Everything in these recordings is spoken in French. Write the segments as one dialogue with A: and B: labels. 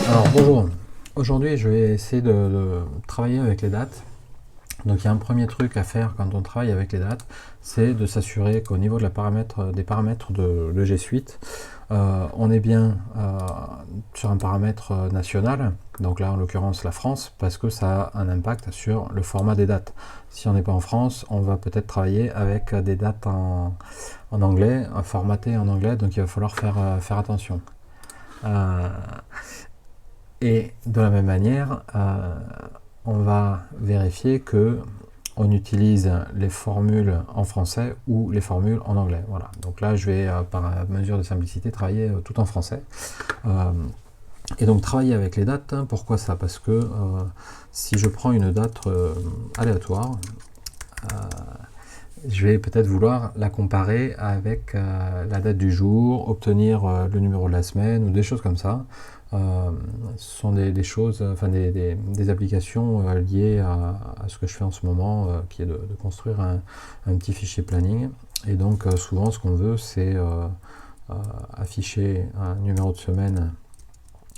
A: Alors bonjour, aujourd'hui je vais essayer de travailler avec les dates. Donc il y a un premier truc à faire quand on travaille avec les dates, c'est de s'assurer qu'au niveau de des paramètres de G Suite, on est bien sur un paramètre national, donc là en l'occurrence la France, parce que ça a un impact sur le format des dates. Si on n'est pas en France, on va peut-être travailler avec des dates en anglais, formatées en anglais, donc il va falloir faire attention. Euh, et de la même manière, on va vérifier que on utilise les formules en français ou les formules en anglais. Voilà. Donc là, je vais, par mesure de simplicité, travailler tout en français. Euh, et donc travailler avec les dates, hein, pourquoi ça? Parce que si je prends une date aléatoire, je vais peut-être vouloir la comparer avec la date du jour, obtenir le numéro de la semaine ou des choses comme ça. Ce sont des choses, enfin des applications liées à ce que je fais en ce moment, qui est de construire un petit fichier planning. Et donc souvent ce qu'on veut c'est afficher un numéro de semaine,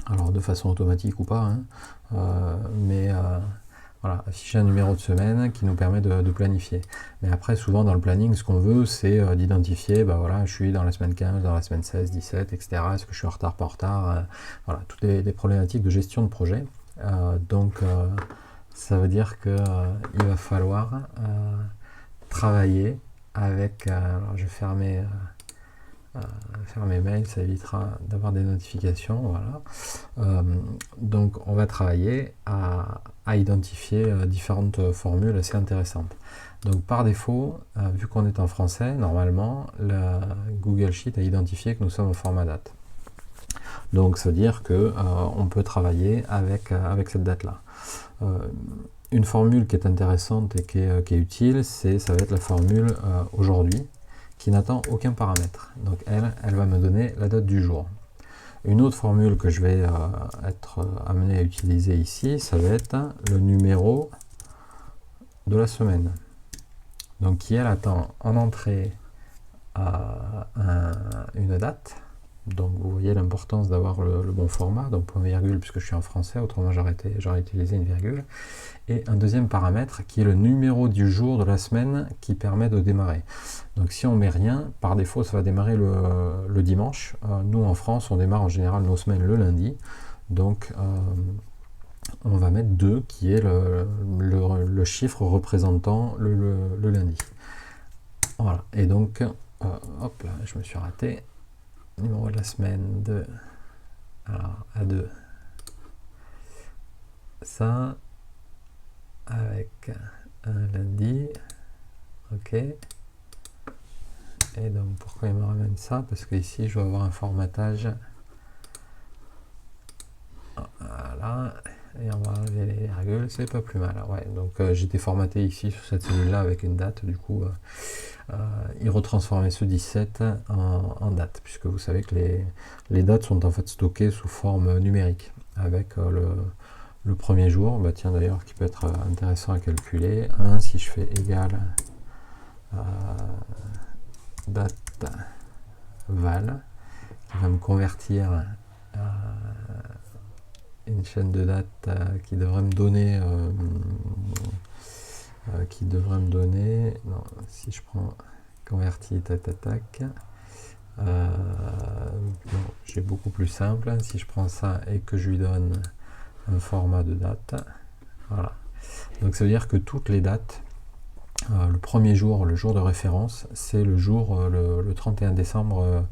A: alors de façon automatique ou pas, hein, mais voilà, afficher un numéro de semaine qui nous permet de planifier. Mais après, souvent dans le planning, ce qu'on veut, c'est d'identifier, bah voilà, je suis dans la semaine 15, dans la semaine 16, 17, etc. Est-ce que je suis en retard, pas en retard, voilà, toutes les problématiques de gestion de projet. Ça veut dire que il va falloir travailler avec. Alors, je vais faire mes mails, ça évitera d'avoir des notifications. Voilà. Donc on va travailler à identifier différentes formules assez intéressantes. Donc par défaut, vu qu'on est en français, normalement, Google Sheet a identifié que nous sommes au format date. Donc ça veut dire que on peut travailler avec cette date-là. Une formule qui est intéressante et qui est utile, ça va être la formule aujourd'hui, qui n'attend aucun paramètre. Donc elle va me donner la date du jour. Une autre formule que je vais être amené à utiliser ici, ça va être le numéro de la semaine. Donc qui elle attend en entrée une date. Donc vous voyez l'importance d'avoir le bon format, donc point virgule puisque je suis en français, autrement j'aurais utilisé une virgule. Et un deuxième paramètre qui est le numéro du jour de la semaine qui permet de démarrer. Donc si on met rien, par défaut ça va démarrer le dimanche. Nous en France on démarre en général nos semaines le lundi. Donc on va mettre 2 qui est le chiffre représentant le lundi. Voilà, et donc hop là, je me suis raté. Numéro de la semaine de alors A2. Ça avec un lundi. Ok. Et donc pourquoi il me ramène ça? Parce que ici je vais avoir un formatage. Voilà. Et on va enlever les virgules, c'est pas plus mal. Ouais, donc j'étais formaté ici sur cette cellule là avec une date, du coup il retransformait ce 17 en date, puisque vous savez que les dates sont en fait stockées sous forme numérique, avec le premier jour, bah tiens d'ailleurs qui peut être intéressant à calculer, 1 si je fais égal date val, qui va me convertir une chaîne de date qui devrait me donner non, si je prends converti tac j'ai beaucoup plus simple. Si je prends ça et que je lui donne un format de date, voilà, donc ça veut dire que toutes les dates, le premier jour, le jour de référence, c'est le jour le 31 décembre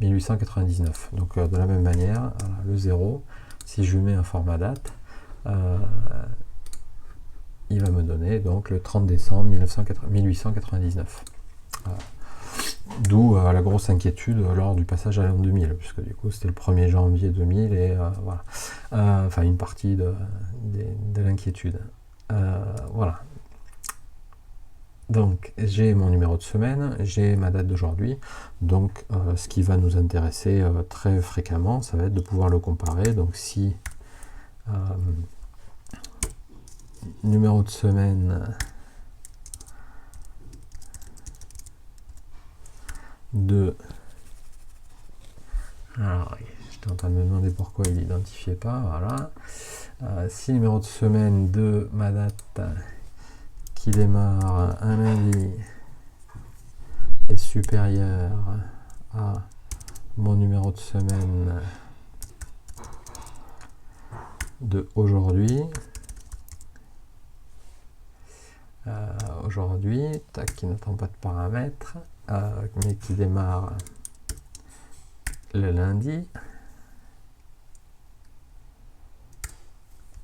A: 1899. Donc de la même manière, le 0, si je lui mets un format date, il va me donner donc le 30 décembre 1899. D'où la grosse inquiétude lors du passage à l'an 2000, puisque du coup c'était le 1er janvier 2000 et voilà. Enfin une partie de l'inquiétude. Voilà. Donc j'ai mon numéro de semaine, j'ai ma date d'aujourd'hui, donc ce qui va nous intéresser très fréquemment, ça va être de pouvoir le comparer. Donc si numéro de semaine de... Alors J'étais en train de me demander pourquoi il n'identifiait pas. Voilà. Si le numéro de semaine de ma date qui démarre un lundi est supérieur à mon numéro de semaine de aujourd'hui, tac, qui n'attend pas de paramètres, mais qui démarre le lundi.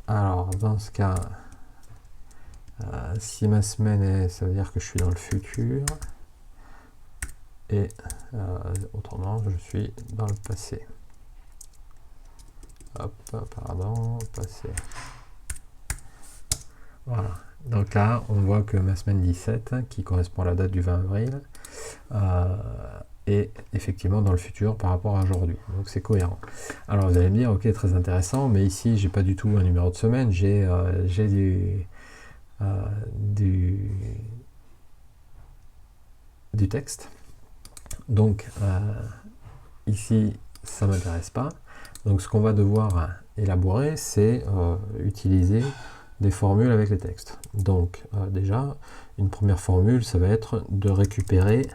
A: Alors dans ce cas, si ma semaine est, ça veut dire que je suis dans le futur, et autrement je suis dans le passé. Hop, pardon, passé. Voilà. Donc là, on voit que ma semaine 17, qui correspond à la date du 20 avril, est effectivement dans le futur par rapport à aujourd'hui. Donc c'est cohérent. Alors vous allez me dire, ok, très intéressant, mais ici, j'ai pas du tout un numéro de semaine, j'ai du texte. Donc ici, ça m'intéresse pas. Donc ce qu'on va devoir élaborer, c'est utiliser des formules avec les textes. Donc déjà, une première formule, ça va être de récupérer,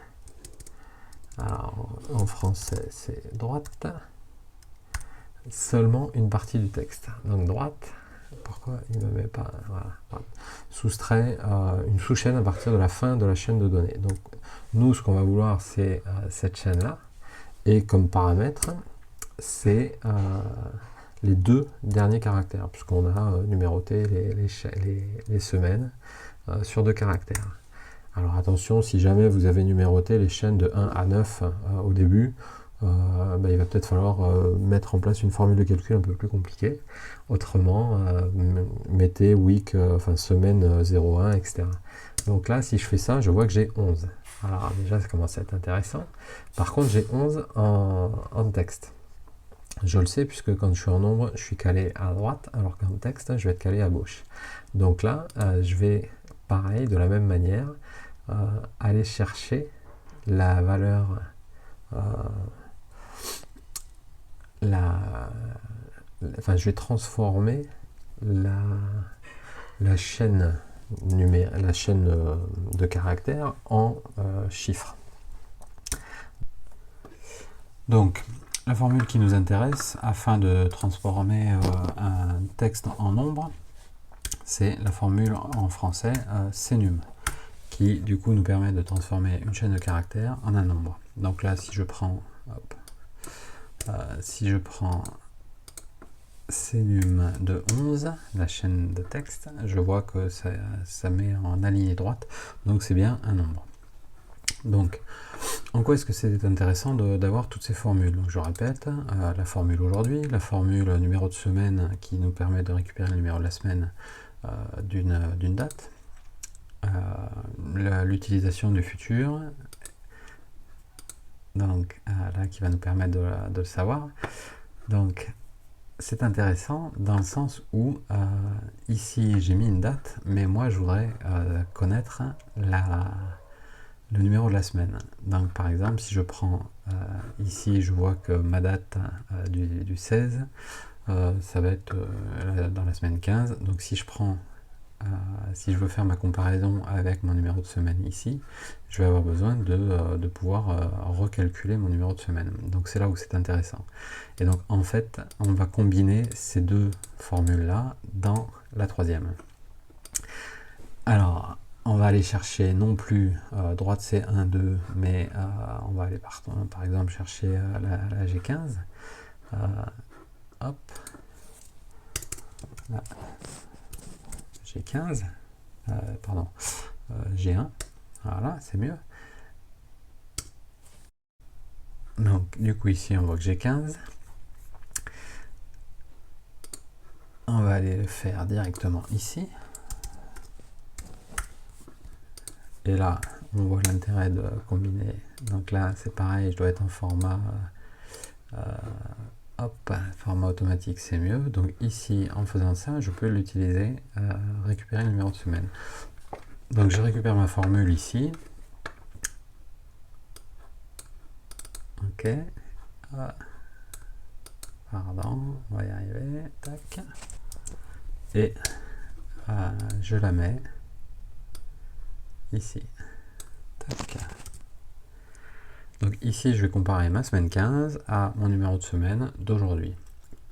A: alors en français c'est droite, seulement une partie du texte. Donc droite, pourquoi il ne me met pas, voilà, droite. Soustrait une sous-chaîne à partir de la fin de la chaîne de données. Donc nous, ce qu'on va vouloir, c'est cette chaîne-là, et comme paramètre, c'est les deux derniers caractères, puisqu'on a numéroté les semaines sur 2 caractères. Alors attention, si jamais vous avez numéroté les chaînes de 1 à 9 au début, il va peut-être falloir mettre en place une formule de calcul un peu plus compliquée. Autrement, mettez week, semaine 01, etc. Donc là, si je fais ça, je vois que j'ai 11. Alors déjà, ça commence à être intéressant. Par contre, j'ai 11 en texte. Je le sais puisque quand je suis en nombre, je suis calé à droite, alors qu'en texte, je vais être calé à gauche. Donc là, je vais, pareil, de la même manière, aller chercher la valeur, je vais transformer la chaîne de caractères en chiffres. Donc, la formule qui nous intéresse, afin de transformer un texte en nombre, c'est la formule en français CNUM, qui du coup nous permet de transformer une chaîne de caractères en un nombre. Donc là, si je prends CNUM de 11, la chaîne de texte, je vois que ça met en alignée droite, donc c'est bien un nombre. Donc, en quoi est-ce que c'est intéressant d'avoir toutes ces formules? Donc, je répète, la formule aujourd'hui, la formule numéro de semaine qui nous permet de récupérer le numéro de la semaine d'une date, l'utilisation du futur, donc là qui va nous permettre de le savoir. Donc, c'est intéressant dans le sens où ici j'ai mis une date, mais moi je voudrais connaître le numéro de la semaine. Donc par exemple, si je prends ici, je vois que ma date du 16, ça va être dans la semaine 15. Donc si je prends, si je veux faire ma comparaison avec mon numéro de semaine ici, je vais avoir besoin de pouvoir recalculer mon numéro de semaine. Donc c'est là où c'est intéressant. Et donc en fait, on va combiner ces deux formules-là dans la troisième. Alors, on va aller chercher non plus droite c'est 1, 2, mais on va aller par exemple chercher la G15. Hop. Là. G15. Pardon. G1. Voilà, c'est mieux. Donc, du coup, ici, on voit que j'ai 15. On va aller le faire directement ici. Et là, on voit l'intérêt de combiner. Donc là, c'est pareil, je dois être en format format automatique, c'est mieux. Donc ici, en faisant ça, je peux l'utiliser, récupérer le numéro de semaine. Donc je récupère ma formule ici. Ok. Pardon, on va y arriver. Tac. Et je la mets ici. Tac. Donc ici, je vais comparer ma semaine 15 à mon numéro de semaine d'aujourd'hui,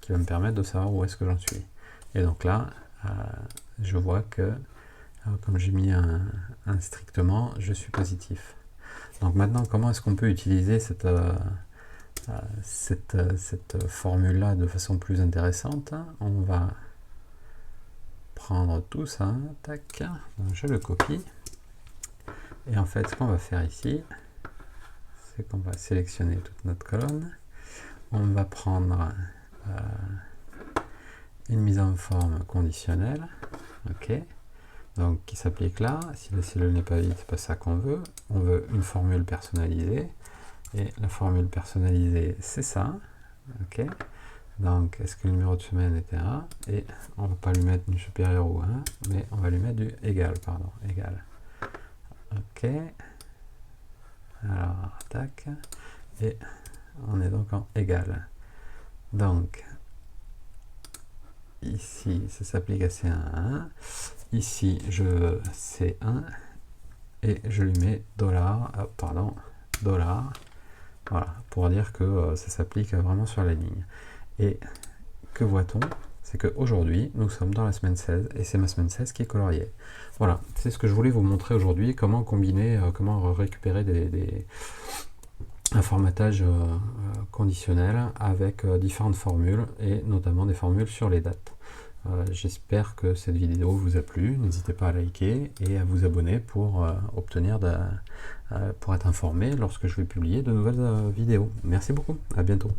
A: qui va me permettre de savoir où est-ce que j'en suis. Et donc là, je vois que, comme j'ai mis un strictement, je suis positif. Donc maintenant, comment est-ce qu'on peut utiliser cette formule-là de façon plus intéressante? On va prendre tout ça, tac, donc je le copie. Et en fait, ce qu'on va faire ici, c'est qu'on va sélectionner toute notre colonne. On va prendre une mise en forme conditionnelle, ok, donc qui s'applique là. Si la cellule n'est pas vide, c'est pas ça qu'on veut. On veut une formule personnalisée, et la formule personnalisée, c'est ça, ok. Donc, est-ce que le numéro de semaine était 1? Et on va pas lui mettre du supérieur ou 1, mais on va lui mettre du égal, pardon, égal. Ok. Alors, tac. Et on est donc en égal. Donc, ici, ça s'applique à C1 à 1. Ici, je veux C1 et je lui mets dollar, dollar. Voilà, pour dire que ça s'applique vraiment sur la ligne. Et que voit-on? C'est qu'aujourd'hui, nous sommes dans la semaine 16 et c'est ma semaine 16 qui est coloriée. Voilà, c'est ce que je voulais vous montrer aujourd'hui, comment combiner, comment récupérer un formatage conditionnel avec différentes formules et notamment des formules sur les dates. J'espère que cette vidéo vous a plu. N'hésitez pas à liker et à vous abonner pour pour être informé lorsque je vais publier de nouvelles vidéos. Merci beaucoup, à bientôt.